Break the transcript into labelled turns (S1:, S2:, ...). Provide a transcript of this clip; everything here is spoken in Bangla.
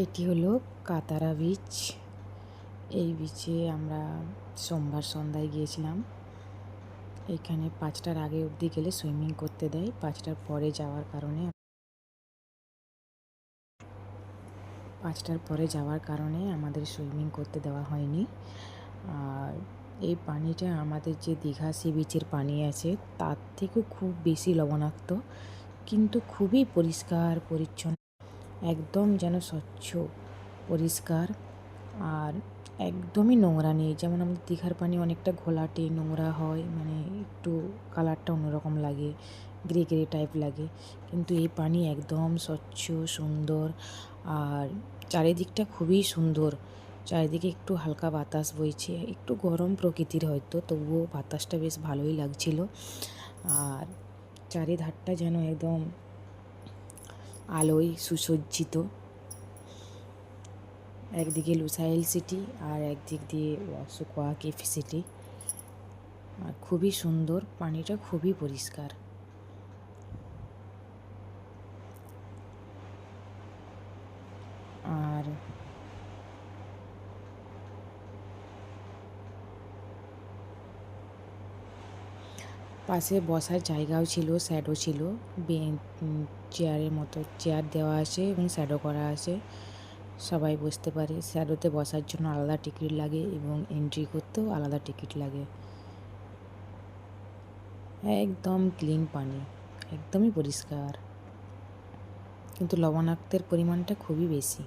S1: এটি হলো কাতারা বিচ। এই বিচে আমরা সোমবার সন্ধ্যায় গিয়েছিলাম। এখানে 5টার আগে অবধি গেলে সুইমিং করতে দেয়। 5টার পরে যাওয়ার কারণে আমাদের সুইমিং করতে দেওয়া হয়নি। আর এই পানিটা আমাদের যে দীঘা সি বিচের পানি আছে তার থেকেও খুব বেশি লবণাক্ত, কিন্তু খুবই পরিষ্কার পরিচ্ছন্ন, একদম যেন স্বচ্ছ পরিষ্কার। আর একদমই নোংরা নেই। যেমন আমাদের দীঘার পানি অনেকটা ঘোলাটে নোংরা হয়, মানে একটু কালারটা অন্যরকম লাগে, গ্রে গ্রে টাইপ লাগে, কিন্তু এই পানি একদম স্বচ্ছ সুন্দর। আর চারিদিকটা খুবই সুন্দর। চারিদিকে একটু হালকা বাতাস বইছে, একটু গরম প্রকৃতির হয়তো, তবুও বাতাসটা বেশ ভালোই লাগছিল। আর চারিধারটা যেন একদম আলোয় সুসজ্জিত। একদিকে লুসাইল সিটি আর একদিক দিয়ে ওয়াসুকোয়া কেফ সিটি। আর খুবই সুন্দর, পানিটা খুবই পরিষ্কার। আর পাশে বসার জায়গাও ছিল, শ্যাডো ছিল, চেয়ারের মতো চেয়ার দেওয়া আছে এবং শ্যাডো করা আছে, সবাই বসতে পারে। শ্যাডোতে বসার জন্য আলাদা টিকিট লাগে এবং এন্ট্রি করতেও আলাদা টিকিট লাগে। একদম ক্লিন পানি, একদমই পরিষ্কার, কিন্তু লবণাক্তের পরিমাণটা খুবই বেশি।